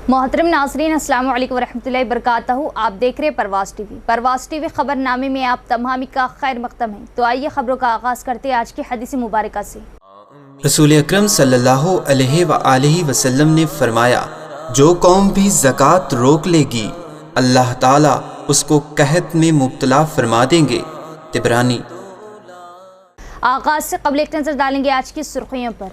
मोहतरम नाज़रीन, अस्सलाम वालेकुम वरहमतुल्लाहि वबरकातुहू। आप देख रहे हैं परवास टीवी खबरनामे में आप तमामी का खैर मक़दम है। तो आइए खबरों का आगाज़ करते हैं आज की हदीस मुबारक से। रसूल अकरम सल्लल्लाहु अलैहि वसल्लम ने फरमाया, जो कौम भी ज़कात रोक लेगी अल्लाह ताला उसको कहत में मुब्तला फरमा देंगे। तिबरानी। आगाज़ से क़ब्ल एक नज़र डालेंगे आज की सुर्खियों पर।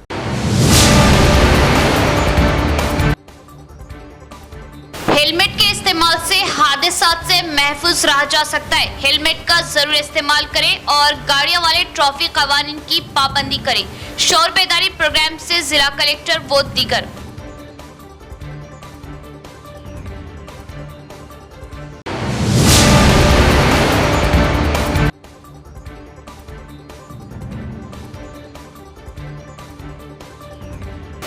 हेलमेट के इस्तेमाल से हादसात से महफूज रहा जा सकता है। हेलमेट का जरूर इस्तेमाल करें और गाड़ियों वाले ट्रैफिक कवानीन की पाबंदी करें। शोर बेदारी प्रोग्राम से जिला कलेक्टर व दीगर।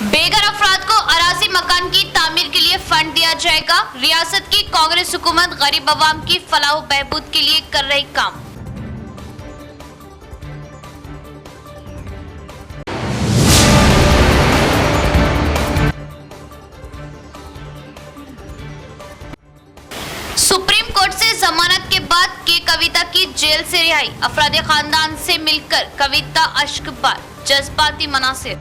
बेघर अफराद को अराजी मकान की तामीर के लिए फंड दिया जाएगा। रियासत की कांग्रेस हुकूमत गरीब अवाम की फलाह बहबूद के लिए कर रही काम। सुप्रीम कोर्ट से जमानत के बाद के कविता की जेल से रिहाई। अफराद खानदान से मिलकर कविता अश्कबार जज्बाती मनासिर।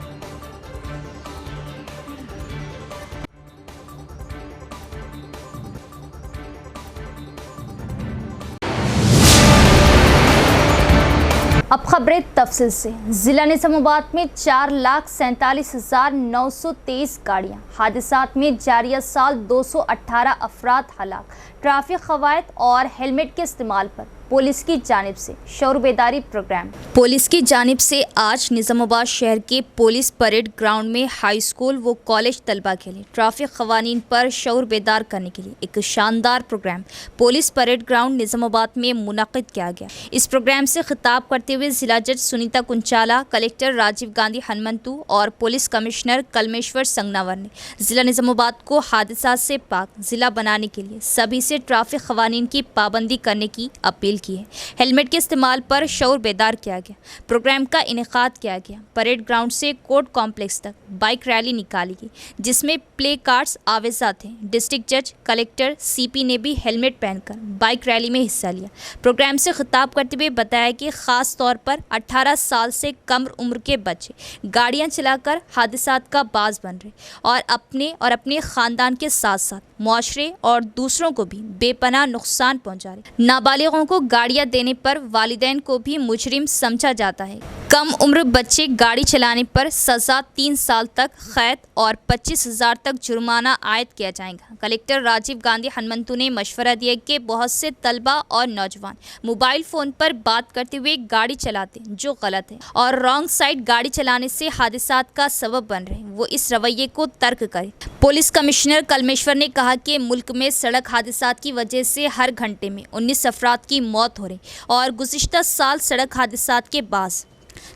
अब खबरें तफसील से। ज़िला निज़ामाबाद में 4,47,923 गाड़ियाँ। हादसात में जारिया साल 218 अफराद हलाक। ट्रैफिक कवायद और हेलमेट के इस्तेमाल पर पुलिस की जानिब से शौर बेदारी प्रोग्राम। पुलिस की जानिब से आज निज़ामाबाद शहर के पुलिस परेड ग्राउंड में हाई स्कूल व कॉलेज तलबा के लिए ट्रैफिक कवानीन पर शौर बेदार करने के लिए एक शानदार programme police parade ground Nizamabad में मुनक़िद किया गया। इस प्रोग्राम से खिताब करते हुए जिला जज सुनीता कुंचाला, कलेक्टर राजीव गांधी हनुमंतु और पुलिस कमिश्नर कलमेश्वर संगनावर ने जिला निज़ामाबाद को हादसा से पाक जिला बनाने के लिए सभी से ट्रैफिक कवानीन की पाबंदी करने की अपील की है। हेलमेट के इस्तेमाल पर शौर बेदार किया गया। प्रोग्राम का इनेकाद किया गया। परेड ग्राउंड से कोर्ट कॉम्प्लेक्स तक बाइक रैली निकाली गई, जिसमें प्ले कार्ड्स आवेजा थे। डिस्ट्रिक्ट जज, कलेक्टर, सीपी ने भी हेलमेट पहनकर बाइक रैली में हिस्सा लिया। प्रोग्राम से खिताब करते हुए बताया कि खास तौर पर 18 साल से कम उम्र के बच्चे गाड़ियां चलाकर हादसात का बाज बन रहे और अपने खानदान के साथ साथ मुआशरे और दूसरों को भी बेपनाह नुकसान पहुंचा रहे। नाबालिगों को गाड़ियां देने पर वालिदैन को भी मुजरिम समझा जाता है। कम उम्र बच्चे गाड़ी चलाने पर सज़ा 3 साल तक कैद और 25,000 तक जुर्माना आयद किया जाएगा। कलेक्टर राजीव गांधी हनुमंतु ने मशवरा दिया कि बहुत से तलबा और नौजवान मोबाइल फ़ोन पर बात करते हुए गाड़ी चलाते हैं, जो गलत है, और रॉन्ग साइड गाड़ी चलाने से हादसात का सबब बन रहे हैं। वो इस रवैये को तर्क करें। पुलिस कमिश्नर कलमेश्वर ने कहा कि मुल्क में सड़क हादसात की वजह से हर घंटे में 19 अफराद की मौत हो रही और गुज़िश्ता साल सड़क हादसात के बाद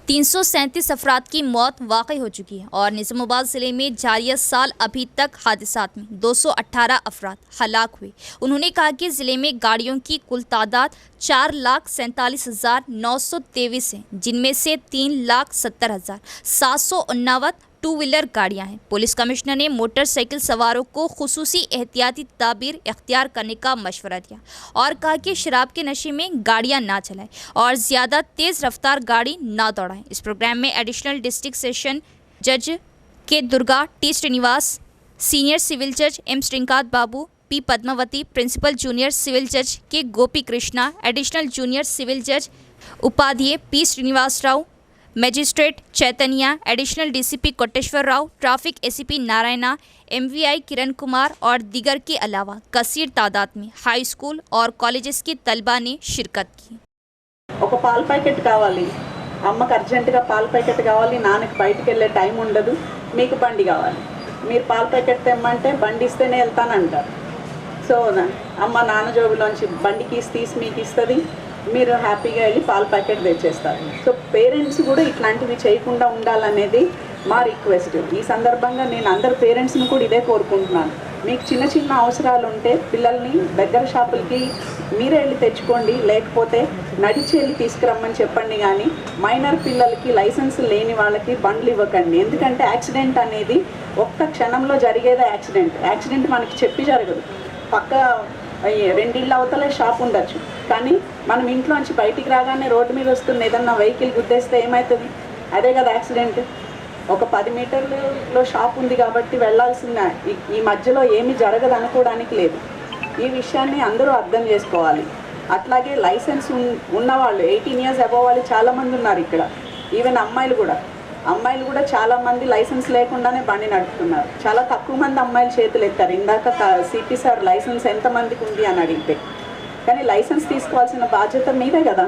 337 अफराद की मौत वाक़ई हो चुकी है और निज़ामाबाद ज़िले में जारिया साल अभी तक हादसात में 218 अफराद हलाक हुए। उन्होंने कहा कि ज़िले में गाड़ियों की कुल तादाद 4,47,923 है, जिनमें से 3,70,789 टू व्हीलर गाड़ियां हैं। पुलिस कमिश्नर ने मोटरसाइकिल सवारों को खुसूसी एहतियाती तदाबीर इख्तियार करने का मशवरा दिया और कहा कि शराब के नशे में गाड़ियां ना चलाएं और ज़्यादा तेज़ रफ्तार गाड़ी ना दौड़ाएं। इस प्रोग्राम में एडिशनल डिस्ट्रिक्ट सेशन जज के Durga T Srinivas, senior civil जज एम श्रीकांत बाबू, P Padmavati, principal junior civil जज के गोपी कृष्णा, एडिशनल जूनियर सिविल जज Upadhyay P Srinivas Rao, magistrate Chaitanya, additional DCP Koteshwar Rao, traffic ACP Narayana, MVI Kiran Kumar और दीगर के अलावा कसीर तादाद में हाई स्कूल और कॉलेजेस की तलबा ने शिरकत की। ఒక పాల ప్యాకెట్ కావాలి, అమ్మకి అర్జెంటుగా పాల ప్యాకెట్ కావాలి, నాన్నకి బయటికి వెళ్ళే టైం ఉండదు, మీకు బండి కావాలి, మీరు పాల ప్యాకెట్ తెమ్మంటే బండి ఇస్తేనే వెళ్తానంటారు. సో అమ్మ నాన్న జోబులోంచి బండి కీస్ తీసి మీకు ఇస్తుంది, మీరు హ్యాపీగా వెళ్ళి పాల ప్యాకెట్ తెచ్చేస్తారు. సో పేరెంట్స్ కూడా ఇట్లాంటివి చేయకుండా ఉండాలనేది మా రిక్వెస్ట్. ఈ సందర్భంగా నేను అందరు పేరెంట్స్ని కూడా ఇదే కోరుకుంటున్నాను. మీకు చిన్న చిన్న అవసరాలు ఉంటే పిల్లల్ని దగ్గర షాపులకి మీరే వెళ్ళి తెచ్చుకోండి, లేకపోతే నడిచి వెళ్ళి తీసుకురమ్మని చెప్పండి. కానీ మైనర్ పిల్లలకి లైసెన్స్ లేని వాళ్ళకి బండ్లు ఇవ్వకండి. ఎందుకంటే యాక్సిడెంట్ అనేది ఒక్క క్షణంలో జరిగేదే. యాక్సిడెంట్ మనకి చెప్పి జరగదు. పక్క 2 ఇళ్ళ అవతలే షాప్ ఉండొచ్చు, కానీ మనం ఇంట్లోంచి బయటికి రాగానే రోడ్డు మీద వస్తున్న ఏదన్నా వెహికల్ గుద్దేస్తే ఏమవుతుంది? అదే కదా యాక్సిడెంట్. ఒక 10 మీటర్లలో షాప్ ఉంది కాబట్టి వెళ్ళాల్సిన ఈ మధ్యలో ఏమీ జరగదు అనుకోవడానికి లేదు. ఈ విషయాన్ని అందరూ అర్థం చేసుకోవాలి. అట్లాగే లైసెన్స్ ఉన్నవాళ్ళు 18 ఇయర్స్ అబవ్ వాళ్ళు చాలామంది ఉన్నారు ఇక్కడ. ఈవెన్ అమ్మాయిలు కూడా చాలామంది లైసెన్స్ లేకుండానే బండి నడుపుతున్నారు. చాలా తక్కువ మంది అమ్మాయిలు చేతులు ఎత్తారు. ఇందాక సిపి సార్ లైసెన్స్ ఎంతమందికి ఉంది అని అడిగితే, కానీ లైసెన్స్ తీసుకోవాల్సిన బాధ్యత మీదే కదా,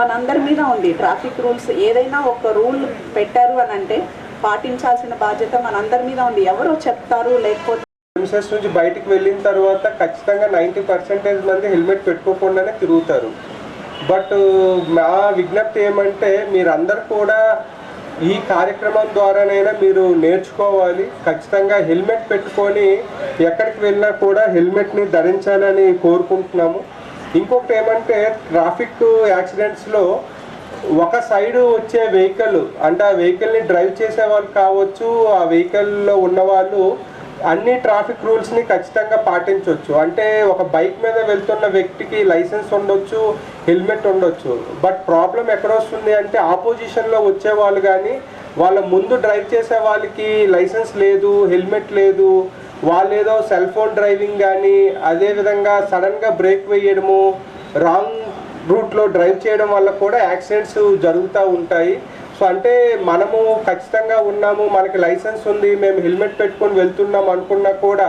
మనందరి మీద ఉంది. ట్రాఫిక్ రూల్స్ ఏదైనా ఒక రూల్ పెట్టారు అని అంటే పాటించాల్సిన బాధ్యత మనందరి మీద ఉంది. ఎవరో చెప్తారు లేకపోతే ప్రిమిసెస్ నుంచి బయటికి వెళ్ళిన తర్వాత ఖచ్చితంగా 90% మంది హెల్మెట్ పెట్టుకోకుండానే తిరుగుతారు. బట్ మా విజ్ఞప్తి ఏమంటే మీరందరూ కూడా ఈ కార్యక్రమం ద్వారానైనా మీరు నేర్చుకోవాలి. ఖచ్చితంగా హెల్మెట్ పెట్టుకొని ఎక్కడికి వెళ్ళినా కూడా హెల్మెట్ని ధరించాలని కోరుకుంటున్నాము. ఇంకొకటి ఏమంటే ట్రాఫిక్ యాక్సిడెంట్స్లో ఒక సైడ్ వచ్చే వెహికల్ అంటే ఆ వెహికల్ని డ్రైవ్ చేసే వాళ్ళు కావచ్చు, ఆ వెహికల్లో ఉన్నవాళ్ళు అన్ని ట్రాఫిక్ రూల్స్ని ఖచ్చితంగా పాటించవచ్చు. అంటే ఒక బైక్ మీద వెళ్తున్న వ్యక్తికి లైసెన్స్ ఉండొచ్చు, హెల్మెట్ ఉండొచ్చు. బట్ ప్రాబ్లం ఎక్కడ వస్తుంది అంటే ఆపోజిషన్లో వచ్చే వాళ్ళు కానీ వాళ్ళ ముందు డ్రైవ్ చేసే వాళ్ళకి లైసెన్స్ లేదు, హెల్మెట్ లేదు, వాళ్ళు ఏదో సెల్ ఫోన్ డ్రైవింగ్ కానీ అదేవిధంగా సడన్గా బ్రేక్ వేయడము, రాంగ్ రూట్లో డ్రైవ్ చేయడం వల్ల కూడా యాక్సిడెంట్స్ జరుగుతూ ఉంటాయి. సో అంటే మనము ఖచ్చితంగా ఉన్నాము, మనకి లైసెన్స్ ఉంది, మేము హెల్మెట్ పెట్టుకొని వెళ్తున్నాం అనుకున్నా కూడా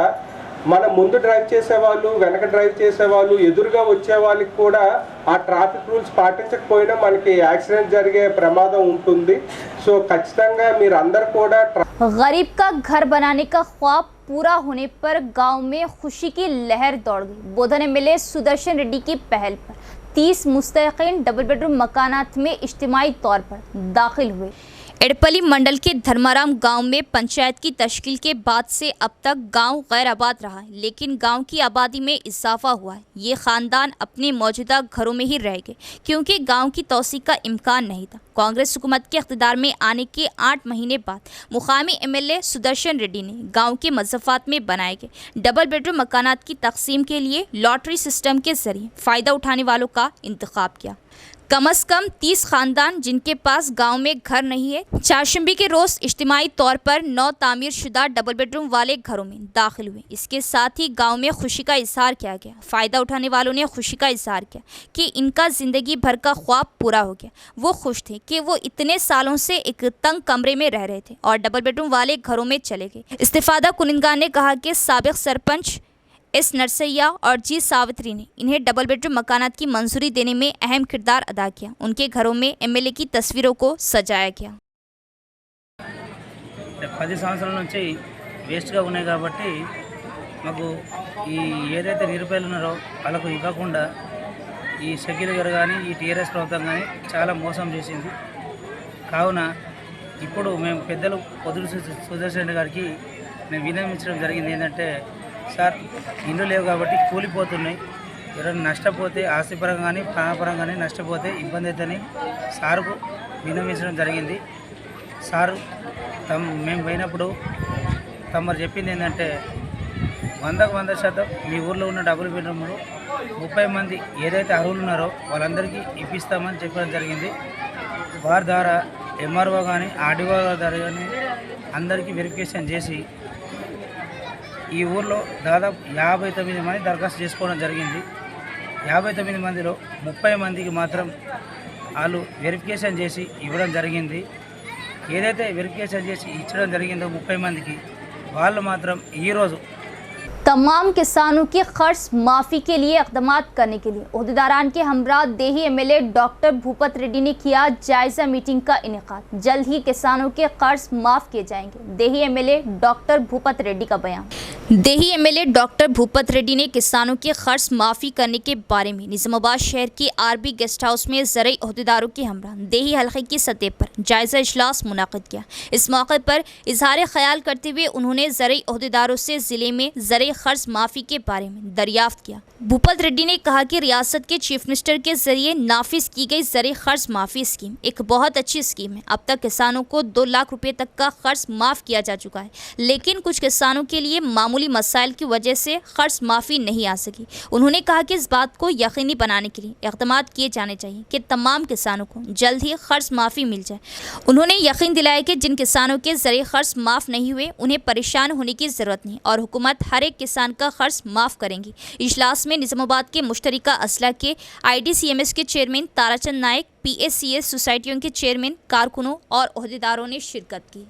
మన ముందు డ్రైవ్ చేసేవాళ్ళు, వెనక డ్రైవ్ చేసేవాళ్ళు, ఎదురుగా వచ్చే వాళ్ళకి కూడా ఆ ట్రాఫిక్ రూల్స్ పాటించకపోయినా మనకి యాక్సిడెంట్ జరిగే ప్రమాదం ఉంటుంది. సో ఖచ్చితంగా మీరు అందరు కూడా गरीब का घर बनाने का ख्वाब पूरा होने पर गांव में खुशी की लहर दौड़ गई। बोधन एमएलए सुदर्शन रेड्डी की पहल पर 30 मुस्तकिल डबल बेडरूम मकानात में इज्तिमाई तौर पर दाखिल हुए। एडपली मंडल के धर्माराम गांव में पंचायत की तश्कील के बाद से अब तक गांव गैर आबाद रहा है, लेकिन गांव की आबादी में इजाफा हुआ है। ये ख़ानदान अपने मौजूदा घरों में ही रह गए क्योंकि गांव की तोसी का इम्कान नहीं था। कांग्रेस हुकूमत के इख्तिदार में आने के 8 महीने बाद मुकामी एमएलए सुदर्शन रेड्डी ने गाँव के मज़फ़ात में बनाए गए डबल बेडरूम मकानात की तकसीम के लिए लॉटरी सिस्टम के ज़रिए फ़ायदा उठाने वालों का इंतखाब किया। कम अज़ कम 30 ख़ानदान जिनके पास गांव में घर नहीं है, चारशंबे के रोज़ इज्तिमाई तौर पर 9 तामीर शुदा डबल बेडरूम वाले घरों में दाखिल हुए। इसके साथ ही गांव में खुशी का इजहार किया गया। फ़ायदा उठाने वालों ने खुशी का इजहार किया कि इनका ज़िंदगी भर का ख्वाब पूरा हो गया। वो खुश थे कि वो इतने सालों से एक तंग कमरे में रह रहे थे और डबल बेडरूम वाले घरों में चले गए। इस्तिफादा कुनिंदगार ने कहा कि साबिक़ सरपंच एस नरसैया और जी सावित्री ने इन्हें डबल बेडरूम मकानात की मंजूरी देने में अहम किरदार अदा किया। उनके घरों में एमएलए की तस्वीरों को सजाया गया। 10 సంవత్సరాల నుంచి వేస్ట్గా ఉన్నాయి కాబట్టి మాకు ఈ ఏదైతే నిరుపేదలు ఉన్నారో వాళ్ళకు ఇవ్వకుండా ఈ షకీల్ గారు కానీ ఈ టీఆర్ఎస్ ప్రభుత్వం కానీ చాలా మోసం చేసింది. కావున ఇప్పుడు మేము పెద్దలు పొద్దులు సుదర్శన్ గారికి మేము విన్నవించడం జరిగింది ఏంటంటే, సార్ ఇండ్లు లేవు కాబట్టి కూలిపోతున్నాయి, ఎవరైనా నష్టపోతే ఆస్తిపరంగా కానీ ప్రాణపరంగా కానీ నష్టపోతే ఇబ్బంది అవుతుందని సార్కు విన్నవించడం జరిగింది. సారు మేము పోయినప్పుడు తమరు చెప్పింది ఏంటంటే 100% మీ ఊర్లో ఉన్న డబుల్ బెడ్రూమ్లు 30 మంది ఏదైతే అర్హులు ఉన్నారో వాళ్ళందరికీ ఇప్పిస్తామని చెప్పడం జరిగింది. వారి ద్వారా ఎంఆర్ఓ కానీ ఆర్డీఓ ద్వారా కానీ అందరికీ వెరిఫికేషన్ చేసి ఈ ఊర్లో దాదాపు 59 మంది దరఖాస్తు చేసుకోవడం జరిగింది. 59 మందిలో 30 మందికి మాత్రం వాళ్ళు వెరిఫికేషన్ చేసి ఇవ్వడం జరిగింది. ఏదైతే వెరిఫికేషన్ చేసి ఇచ్చడం జరిగిందో 30 మందికి వాళ్ళు మాత్రం ఈరోజు तमाम किसानों की कर्ज माफ़ी के लिए इक़दाम करने के लिए ओहदेदारान के हमरा देही एमएलए डॉक्टर भूपत रेड्डी ने किया जायज़ा मीटिंग का इनेकाद। जल्द ही किसानों के कर्ज माफ़ किए जाएंगे। देही एमएलए डॉक्टर भूपत रेड्डी का बयान। देही एमएलए डॉक्टर भूपत रेड्डी ने किसानों के कर्ज माफ़ी करने के बारे में निज़ामाबाद शहर के आरबी गेस्ट हाउस में ज़रई ओहदेदारों के हमरा देही हल्के की सतह पर जायज़ा इजलास मुनाक़िद किया। इस मौके पर इजहार ख्याल करते हुए उन्होंने ज़रई ओहदेदारों से ज़िले में ज़रई कर्ज माफ़ी के बारे में दरियाफ्त किया। भूपत रेड्डी ने कहा कि रियासत के चीफ मिनिस्टर के जरिए नाफिज की गई ज़रई कर्ज माफ़ी स्कीम एक बहुत अच्छी स्कीम है। अब तक किसानों को 2 लाख रुपए तक का कर्ज माफ़ किया जा चुका है, लेकिन कुछ किसानों के लिए मामूली मसाइल की वजह से कर्ज माफ़ी नहीं आ सकी। उन्होंने कहा कि इस बात को यकीनी बनाने के लिए इक़दाम किए जाने चाहिए कि तमाम किसानों को जल्द ही कर्ज माफ़ी मिल जाए। उन्होंने यकीन दिलाया कि जिन किसानों के ज़रई कर्ज माफ़ नहीं हुए उन्हें परेशान होने की ज़रूरत नहीं और हुकूमत हर एक किसान का कर्ज माफ़ करेंगी। इजलास में निज़ामाबाद के मुश्तरिका असला के IDCMS के चेयरमैन ताराचंद नायक, PACS सोसाइटियों के चेयरमैन, कारकुनों और ओहदेदारों ने शिरकत की।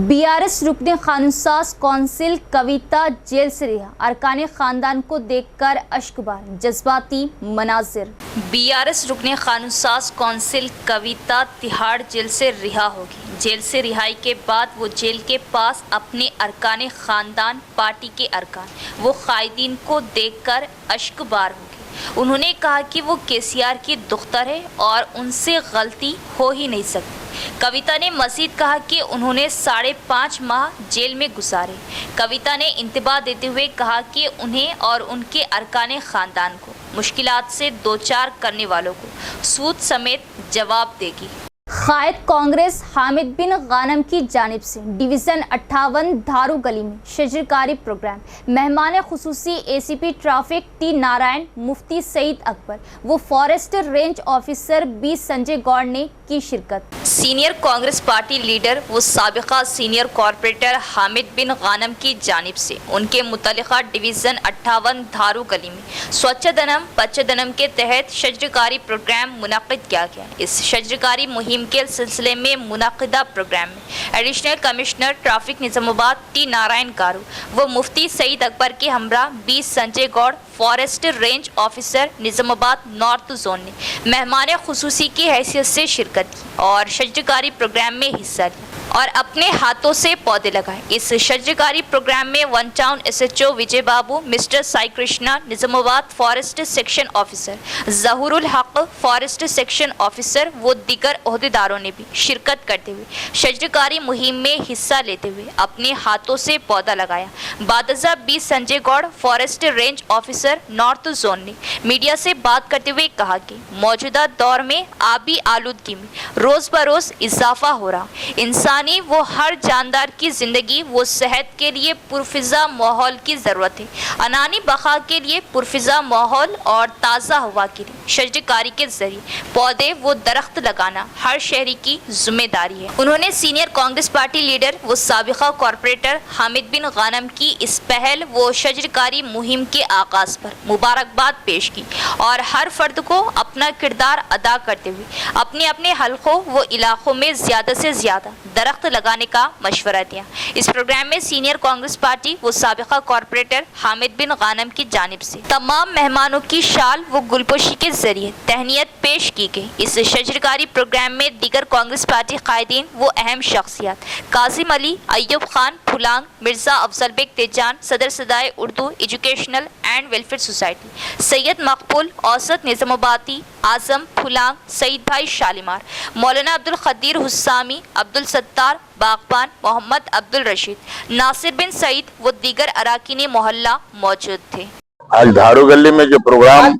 BRS रुकने कानूनसाज कौंसिल कविता जेल से रिहा, अरकान खानदान को देखकर अश्कबार, जज्बाती मनाजिर। BRS रुकने कानूनसाज कौंसिल कविता तिहाड़ जेल से रिहा होगी। जेल से रिहाई के बाद वो जेल के पास अपने अरकान खानदान, पार्टी के अरकान, वो कायदीन को देखकर अश्कबार होगी। उन्होंने कहा कि वो KCR की दुख्तर है और उनसे गलती हो ही नहीं सकती। कविता ने मज़ीद कहा कि उन्होंने 5.5 माह जेल में गुजारे। कविता ने इंतबाह देते हुए कहा कि उन्हें और उनके अरकान ख़ानदान को मुश्किलात से दो चार करने वालों को सूद समेत जवाब देगी। कायद कांग्रेस हामिद बिन गानम की जानिब से डिवीज़न 58 धारू गली में शजरकारी प्रोग्राम। मेहमान खुसूसी ACP traffic T Narayan, Mufti Saeed Akbar, वो forest range officer B Sanjay Goud ने की शिरकत। सीनियर कांग्रेस पार्टी लीडर वो साबिका सीनियर कॉरपोरेटर हामिद बिन गानम की जानिब से उनके मुतल्लिका डिवीज़न 58 धारू गली में स्वच्छदनम पच्चदनम के तहत शजरकारी प्रोग्राम मुनक़िद किया गया। इस शजरकारी मुहिम के सिलसिले में मुनक़िदा प्रोग्राम में additional commissioner traffic Nizamabad T Narayan garu व मुफ्ती सईद अकबर के हमरा B Sanjay Goud, forest range officer Nizamabad north zone ने मेहमान खुसूसी की हैसियत से शिरकत की और शजरकारी प्रोग्राम में हिस्सा लिया और अपने हाथों से पौधे लगाए। इस शजरकारी प्रोग्राम में one town SHO Vijay Babu, mister Sai Krishna, Nizamabad forest section officer Zahurul Haq, forest section officer व दीगर ओहदेदारों ने भी शिरकत करते हुए शजरकारी मुहिम में हिस्सा लेते हुए अपने हाथों से पौधा लगाया। बादजा B Sanjay Goud, forest range officer north zone ने मीडिया से बात करते हुए कहा कि मौजूदा दौर में आबी आलूदगी में रोज़ बरोज़ इजाफा हो रहा। इंसानी वो हर जानदार की ज़िंदगी वो सेहत के लिए पुरफिज़ा माहौल की ज़रूरत है। अनानी बका के लिए पुरफिज़ा माहौल और ताज़ा हवा के लिए शजरकारी के ज़रिए पौधे वो दरख्त लगाना हर शहरी की जिम्मेदारी है। उन्होंने सीनियर कांग्रेस पार्टी लीडर वो साबिका कॉरपोरेटर हामिद बिन गानम की इस पहल वो शजरकारी मुहिम के आगाज़ पर मुबारकबाद पेश की और हर फर्द को अपना किरदार अदा करते हुए अपने अपने हलकों व इलाकों में ज़्यादा से ज़्यादा दरख्त लगाने का मशवरा दिया। इस प्रोग्राम में सीनियर कांग्रेस पार्टी व साबिका कॉरपोरेटर हामिद बिन गानम की जानिब से तमाम मेहमानों की शाल व गुलपोशी के जरिए तहनीत पेश की गई। इस शजरकारी प्रोग्राम में दीगर कांग्रेस पार्टी कायदीन व अहम शख्सियात काजिम अली, अय्यूब खान फुलांग, मिर्ज़ा अफजल बेग तेजान, सदर सदाए Urdu educational and welfare society, Syed Maqbool औसत निज़ामाबादी, आजम फुलांग, सईद भाई शालीमार, मौलाना अब्दुल खदीर हुस्सामी, अब्दुल सत्तार बागबान, मोहम्मद अब्दुल रशीद, नासिर बिन सईद व दीगर अराकीन मोहल्ला मौजूद थे। आज धारू गली में जो प्रोग्राम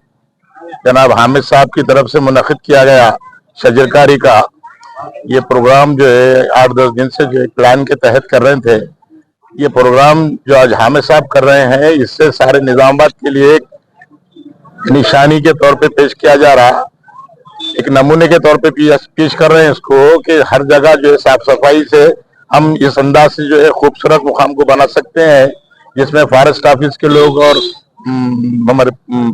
जनाब हामिद साहब की तरफ से मुनक़िद किया गया शजरकारी का, ये प्रोग्राम जो है 8-10 दिन से जो प्लान के तहत कर रहे थे, ये प्रोग्राम जो आज हामिद साहब कर रहे हैं इससे सारे निज़ामाबाद के लिए एक निशानी के तौर पे पेश किया जा रहा, एक नमूने के तौर पे पेश कर रहे हैं इसको कि हर जगह जो है साफ सफाई से हम इस अंदाज से जो है खूबसूरत मुकाम को बना सकते हैं, जिसमें फॉरेस्ट ऑफिस के लोग और हमारे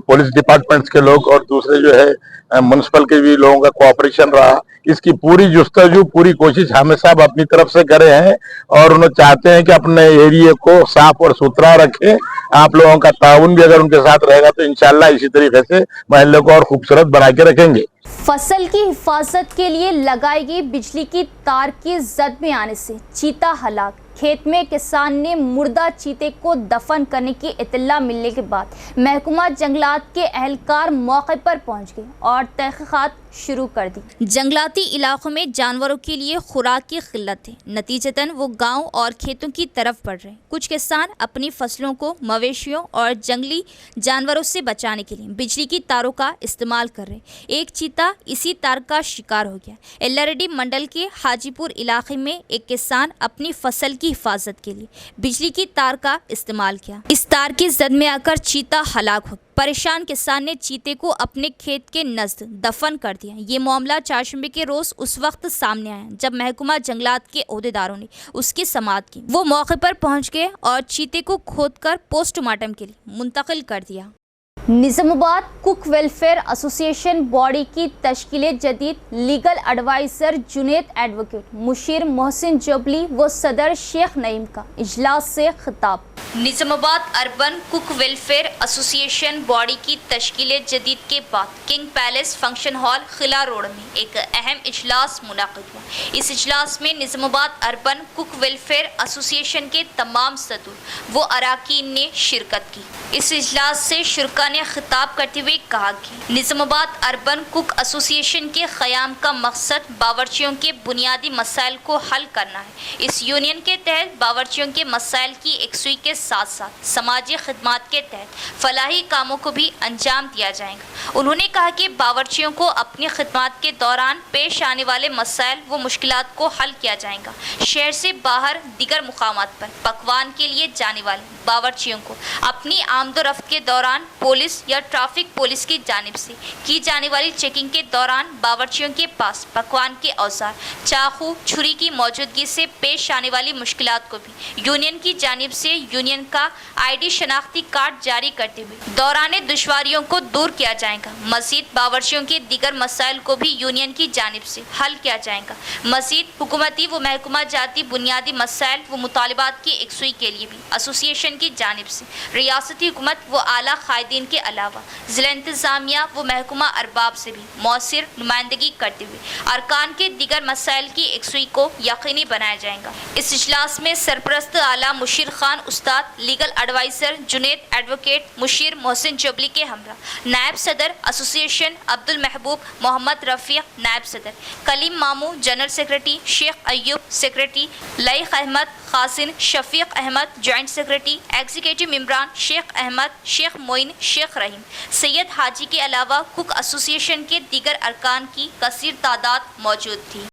पुलिस डिपार्टमेंट्स के लोग और दूसरे जो है म्युनिसिपल के भी लोगों का कोऑपरेशन रहा। इसकी पूरी जुस्तजू, पूरी कोशिश हामिद साहब अपनी तरफ से करे हैं और उन्हें चाहते हैं कि अपने एरिया को साफ और सुथरा रखें। आप लोगों का ताउन भी अगर उनके साथ रहेगा तो इंशाल्लाह इसी तरीके से महल्ले को और खूबसूरत बना के रखेंगे। फसल की हिफाजत के लिए लगाई गई बिजली की तार की जद में आने से चीता हलाक। खेत में किसान ने मुर्दा चीते को दफन करने की इत्तला मिलने के बाद महकमा जंगलात के एहलकार मौके पर पहुंच गए और तहकीकात शुरू कर दी। जंगलाती इलाकों में जानवरों के लिए खुराक की किल्लत है, नतीजतन वो गांव और खेतों की तरफ बढ़ रहे हैं। कुछ किसान अपनी फसलों को मवेशियों और जंगली जानवरों से बचाने के लिए बिजली की तारों का इस्तेमाल कर रहे हैं। एक चीता इसी तार का शिकार हो गया। एल्लारेड्डी मंडल के हाजीपुर इलाके में एक किसान अपनी फसल की हिफाजत के लिए बिजली की तार का इस्तेमाल किया। इस तार की जद में आकर चीता हलाक हो। परेशान किसान ने चीते को अपने खेत के नज़द दफन कर दिया। ये मामला चारशंबे के रोज उस वक्त सामने आया जब महकमा जंगलात के ओहदेदारों ने उसकी समाअत की। वो मौके पर पहुंच गए और चीते को खोदकर पोस्टमार्टम के लिए मुंतकिल कर दिया। Nizamabad cook welfare association body की तश्कील जदीद। Legal adviser Junaid advocate Musheer Mohsin Jabli व सदर शेख नईम का इजलास से खिताब। Nizamabad urban cook welfare association body की तश्कील जदीद के बाद king palace function hall Khila road में एक अहम इजलास मुनाकिद हुआ। इस इजलास में Nizamabad urban cook welfare association के तमाम सदर व अराकीन ने शिरकत की। इस इजलास से शुरका ने खिताब करते हुए कहा कि निज़ामाबाद अर्बन कुक एसोसिएशन के क़याम का मकसद बावर्चियों के बुनियादी मसाइल को हल करना है। इस यूनियन के तहत बावर्चियों के मसाइल की एकसुई के साथ साथ समाजी खिदमात के तहत फलाही कामों को भी अंजाम दिया जाएगा। उन्होंने कहा कि बावर्चियों को अपनी खिदमात के दौरान पेश आने वाले मसाइल व मुश्किलात को हल किया जाएगा। शहर से बाहर दीगर मुकामात पर पकवान के लिए जाने वाले बावर्चियों को अपनी आमदोरफ्त के दौरान पुलिस या ट्रैफिक पुलिस की जानिब से की जाने वाली चेकिंग के दौरान बावर्चियों के पास पकवान के औजार, चाकू, छुरी की मौजूदगी से पेश आने वाली मुश्किलात को भी यूनियन की जानिब से यूनियन का ID शनाख्ती कार्ड जारी करते हुए दौरान दुश्वारियों को दूर किया जाएगा। मज़ीद बावर्चियों के दीगर मसाइल को भी यूनियन की जानिब से हल किया जाएगा। मज़ीद हुकूमती व महकमा जाती बुनियादी मसाइल व मुतालिबात की एकसुई के लिए भी एसोसिएशन की जानिब से रियासती हुकूमत व आला कायदीन के अलावा ज़िला इंतज़ामिया व महकमा अरबाब से भी मौसर नुमाइंदगी करते हुए अरकान के दीगर मसाइल की एकसुई को यकीनी बनाया जाएगा। इस इजलास में सरपरस्त आला मुशीर खान उस्ताद, legal adviser Junaid advocate Musheer Mohsin Jabli के हमरा, नायब सदर एसोसिएशन अब्दुल महबूब मोहम्मद रफ़ीक, नायब सदर कलीम मामू, general secretary Shaikh Ayub, secretary Laeeq Ahmed, कासिन Shafiq Ahmed, joint secretary executive मेंबरान शेख अहमद, शेख मोइन, शेख रहीम, सैयद हाजी के अलावा कुक एसोसिएशन के दीगर अरकान की कसीर तादाद मौजूद थी।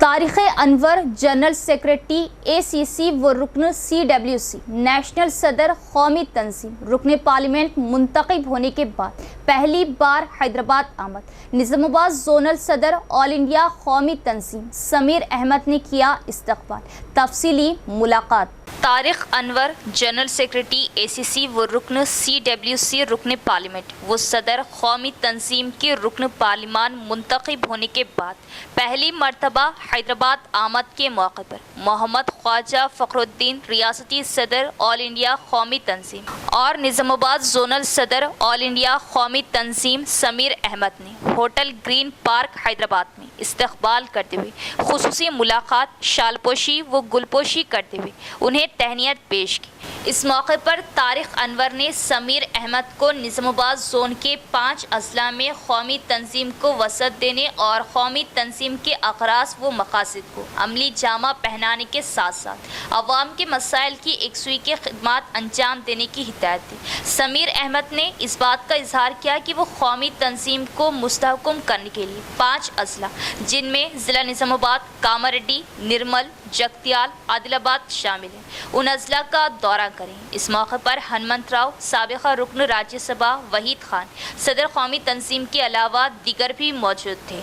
Tariq Anwar general secretary ACC व रुकन CWC नेशनल सदर कौमी तंजीम रुकन पार्लियामेंट मुंतखब होने के बाद पहली बार हैदराबाद आमद। निज़ामाबाद जोनल सदर ऑल इंडिया कौमी तंजीम समीर अहमद ने किया इस्तकबाल। तफसीली मुलाकात। Tariq Anwar general secretary ACC व रुकन CWC रुकन पार्लियामेंट व सदर कौमी तंजीम के रुकन पार्लिमान मुंतखब होने के बाद पहली मरतबा हैदराबाद आमद के मौके पर मोहम्मद ख्वाजा फ़खरुद्दीन रियासती सदर ऑल इंडिया कौमी तंजीम और निज़ामाबाद जोनल सदर ऑल इंडिया कौमी तंजीम समीर अहमद ने होटल ग्रीन पार्क हैदराबाद में इस्तकबाल करते हुए खुसूसी मुलाकात, शालपोशी व गुलपोशी करते हुए उन्हें तहनीत पेश की। इस मौके पर तारिक अनवर ने समीर अहमद को निज़ामाबाद जोन के 5 अजला में कौमी तंजीम को वसअत देने और कौमी तंजीम के अक़राज़ व मक़ासिद को अमली जामा पहनाने के साथ साथ अवाम के मसाइल की एकसुई के खिदमात अंजाम देने की हिदायत दी। समीर अहमद ने इस बात का इजहार किया कि वो कौमी तंजीम को मुस्तहकम करने के लिए 5 अजला जिनमें ज़िला निज़ामाबाद, कामारेड्डी, निर्मल, जगतियाल, आदिलाबाद शामिल हैं, उन अजला का दौरा करें। इस मौके पर हनुमंत राव, साबिक़ा रुकन राज्यसभा वहीद खान, सदर कौमी तंजीम के अलावा दीगर भी मौजूद थे।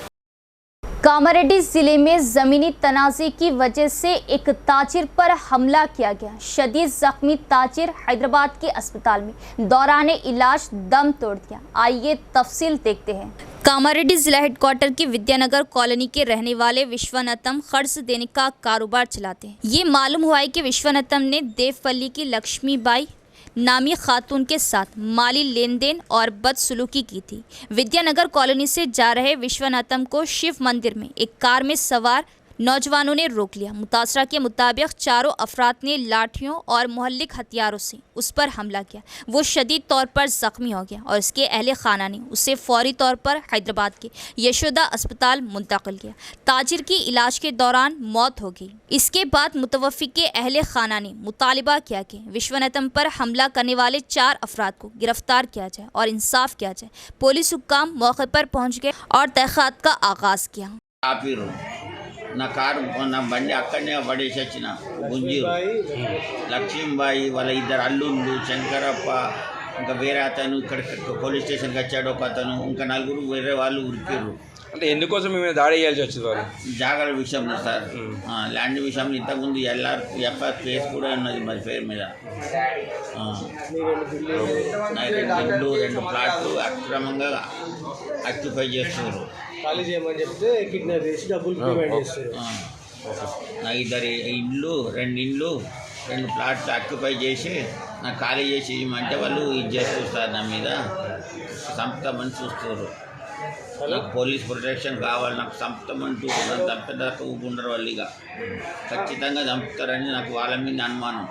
कामारेड्डी जिले में ज़मीनी तनाज़े की वजह से एक ताजिर पर हमला किया गया। शदीद ज़ख्मी ताजिर हैदराबाद के अस्पताल में दौरान इलाज दम तोड़ दिया। आइए तफसील देखते हैं। कामारेड्डी जिला हेडक्वार्टर की विद्यानगर कॉलोनी के रहने वाले विश्वनाथम कर्ज देने का कारोबार चलाते हैं। ये मालूम हुआ है कि विश्वनाथम ने देवपल्ली की लक्ष्मीबाई नामी खातून के साथ माली लेन देन और बदसलूकी की थी। विद्यानगर कॉलोनी से जा रहे विश्वनाथम को शिव मंदिर में एक कार में सवार नौजवानों ने रोक लिया। मुतासरा के मुताबिक चारों अफराद ने लाठियों और मोहल्लिक हथियारों से उस पर हमला किया। वो शदीद तौर पर जख्मी हो गया और इसके अहले खाना ने उसे फौरी तौर पर हैदराबाद के यशोदा अस्पताल मुंतकिल किया। ताजिर की इलाज के दौरान मौत हो गई। इसके बाद मुतवफ़्फ़ी के अहले खाना ने मुतालिबा किया कि विश्वनाथम पर हमला करने वाले 4 अफराद को गिरफ्तार किया जाए और इंसाफ किया जाए। पुलिस हुक्काम मौके पर पहुँच गए और तहक़ीक़ात का आगाज़ किया। నా కారు నా బండి అక్కడనే పడేసి వచ్చిన గుంజీరు లక్ష్మీబాయి వాళ్ళ 2 అల్లుళ్ళు శంకరప్ప ఇంకా వేరే అతను ఇక్కడ పోలీస్ స్టేషన్కి వచ్చాడు ఒక అతను ఇంకా 4 వేరే వాళ్ళు ఉరికిర్రు. అంటే ఎందుకోసం మేము దాడి చేయాల్సి వచ్చింది వాళ్ళు జాగర విషయంలో సార్ ల్యాండ్ విషయంలో ఇంతకుముందు ఎఫ్ఐఆర్ కేసు కూడా ఉన్నది మరి పేరు మీద. నా 2 ఇళ్ళు 2 ప్లాట్లు అక్రమంగా ఆక్యుపై చేస్తున్నారు. ఖాళీ చేయమని చెప్తే కిడ్నాప్ చేసి డబ్బులు పేమెంట్ చేస్తారు. నా 2 ఇండ్లు 2 ఇండ్లు 2 ప్లాట్లు ఆక్యుపై చేసి నాకు ఖాళీ చేసి ఇవ్వమంటే వాళ్ళు ఇది చేస్తారు. నా మీద చంపుతామని చూస్తారు. నాకు పోలీస్ ప్రొటెక్షన్ కావాలి. నాకు చంపుతామంటూ నన్ను చంపేదాకా ఊపుకుంటారు వాళ్ళు. ఇక ఖచ్చితంగా చంపుతారని నాకు వాళ్ళ మీద అనుమానం.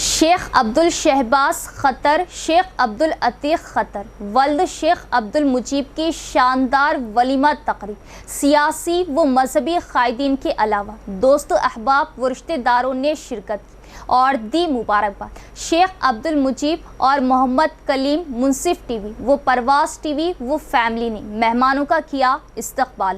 शेख अब्दुल शहबाज खतर, शेख अब्दुल अतीक खतर, वल्द शेख अब्दुल मुजीब की शानदार वलीमा तकरीब सियासी व मजहबी कायदीन के अलावा दोस्त अहबाब व रिश्तेदारों ने शिरकत की और दी मुबारकबाद। शेख अब्दुल मुजीब और मोहम्मद कलीम मुंसिफ टीवी वो परवास टीवी वो फैमिली ने मेहमानों का किया इस्तकबाल।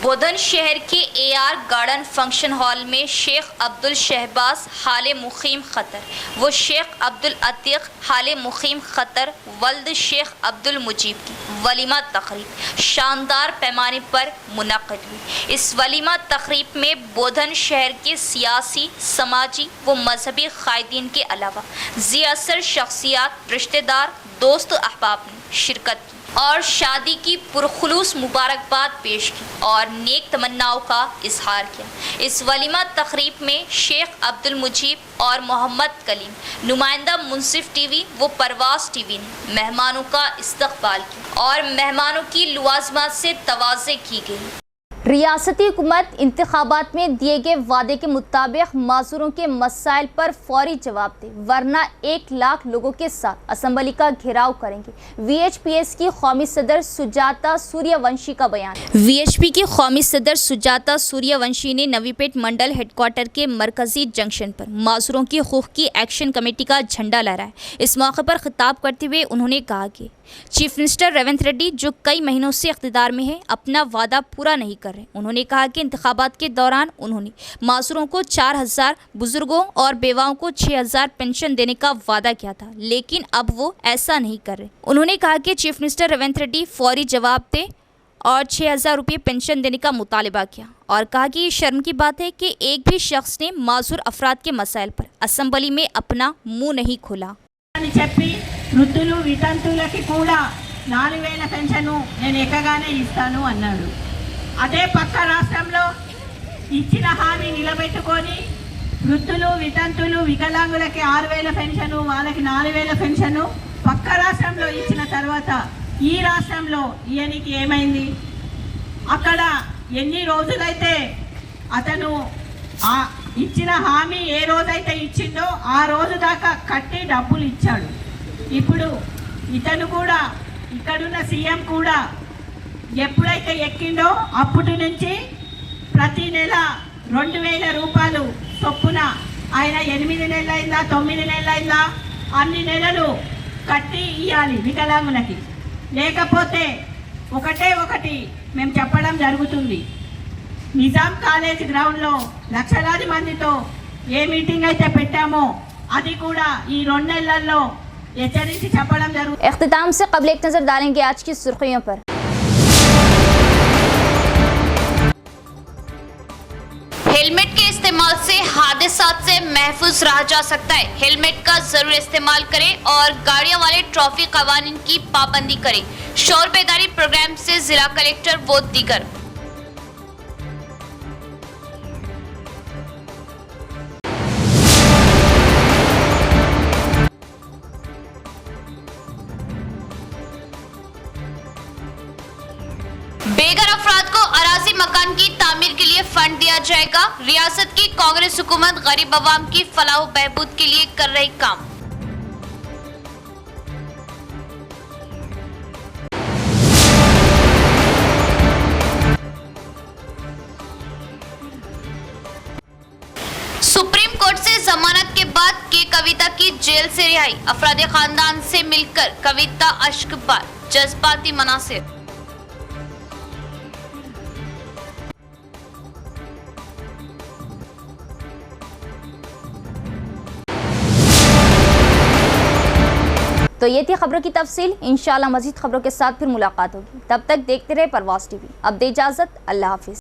बोधन शहर के AR गार्डन फंक्शन हॉल में शेख अब्दुल शहबाज हाले मुकीम खतर व शेख अब्दुल अतीक हाले मुकीम खतर वल्द शेख अब्दुल मुजीब की वलीमा तकरीब शानदार पैमाने पर मुनक़िद हुई। इस वलीमा तकरीब में बोधन शहर के सियासी, समाजी व मजहबी कायदीन के अलावा ज़ियासर शख्सियात, रिश्तेदार, दोस्त अहबाब ने शिरकत की और शादी की पुरखुलूस मुबारकबाद पेश की और नेक तमन्नाओं का इजहार किया। इस वलीमा तकरीब में शेख अब्दुल मुजीब और मोहम्मद कलीम नुमाइंदा मुंसिफ टीवी व परवास टीवी ने मेहमानों का इस्तकबाल किया और मेहमानों की लवाजमात से तवाज़े की गई। रियासती हुकूमत इंतखाबात में दिए गए वादे के मुताबिक माजूरों के मसाइल पर फौरी जवाब दे वरना 1 लाख लोगों के साथ असम्बली का घेराव करेंगे। VHPS की कौमी सदर सुजाता सूर्यवंशी का बयान। VHP की कौमी सदर सुजाता सूर्यवंशी ने नवीपेट मंडल हेडक्वार्टर के मरकजी जंक्शन पर माजूरों की हकूक़ की एक्शन कमेटी का झंडा लहराया। इस मौके पर खिताब करते हुए उन्होंने कहा कि चीफ मिनिस्टर रेवंत रेड्डी जो कई महीनों से इख्तिदार में है अपना वादा पूरा नहीं कर रहे। उन्होंने कहा कि इंतखाबात के दौरान उन्होंने मासूरों को 4000, बुजुर्गों और बेवाओं को 6000 पेंशन देने का वादा किया था, लेकिन अब वो ऐसा नहीं कर रहे। उन्होंने कहा कि चीफ मिनिस्टर रेवंत रेड्डी फौरी जवाब दे और 6000 रुपये पेंशन देने का मुतालिबा किया और कहा कि ये शर्म की बात है कि एक भी शख्स ने माजूर अफराद के मसाइल पर असम्बली में अपना मुँह नहीं खोला। వృద్ధులు వితంతువులకి కూడా 4000 పెన్షను నేను ఎక్కగానే ఇస్తాను అన్నాడు. అదే పక్క రాష్ట్రంలో ఇచ్చిన హామీ నిలబెట్టుకొని వృద్ధులు వితంతులు వికలాంగులకి 6000 పెన్షను వాళ్ళకి 4000 పెన్షను పక్క రాష్ట్రంలో ఇచ్చిన తర్వాత ఈ రాష్ట్రంలో ఈయనకి ఏమైంది? అక్కడ ఎన్ని రోజులైతే అతను ఇచ్చిన హామీ ఏ రోజైతే ఇచ్చిందో ఆ రోజు దాకా కట్టి డబ్బులు ఇచ్చాడు. ఇప్పుడు ఇతను కూడా ఇక్కడున్న సీఎం కూడా ఎప్పుడైతే ఎక్కిండో అప్పటి నుంచి ప్రతి నెల 2000 రూపాయలు చొప్పున ఆయన 8 నెలలైందా 9 నెలలైందా అన్ని నెలలు కట్టి ఇవ్వాలి వికలాంగులకి. లేకపోతే ఒకటి మేము చెప్పడం జరుగుతుంది. నిజాం కాలేజ్ గ్రౌండ్లో లక్షలాది మందితో ఏ మీటింగ్ అయితే పెట్టామో అది కూడా ఈ 2 నెలల్లో హెచ్చరించి చెప్పడం జరుగుతుంది. इख्तिताम से कबल एक नज़र डालेंगे आज की सुर्खियों पर। हेलमेट के इस्तेमाल से हादसात से महफूज रहा जा सकता है। हेलमेट का जरूर इस्तेमाल करें और गाड़ियां वाले ट्रैफिक कानून की पाबंदी करें। शौर बेदारी प्रोग्राम से जिला कलेक्टर व दीगर। बेघर अफराद को अराजी मकान की तामीर के लिए फंड दिया जाएगा। रियासत की कांग्रेस हुकूमत गरीब अवाम की फलाह व बहबूद के लिए कर रही काम। सुप्रीम कोर्ट से जमानत के बाद के कविता की जेल से रिहाई। अफराद खानदान से मिलकर कविता अश्कबार जज्बाती मनासिर। तो ये थी खबरों की तफसील। इंशाल्लाह मजीद खबरों के साथ फिर मुलाकात होगी। तब तक देखते रहे परवाज़ टीवी। अब दे इजाज़त, अल्लाह हाफिज़।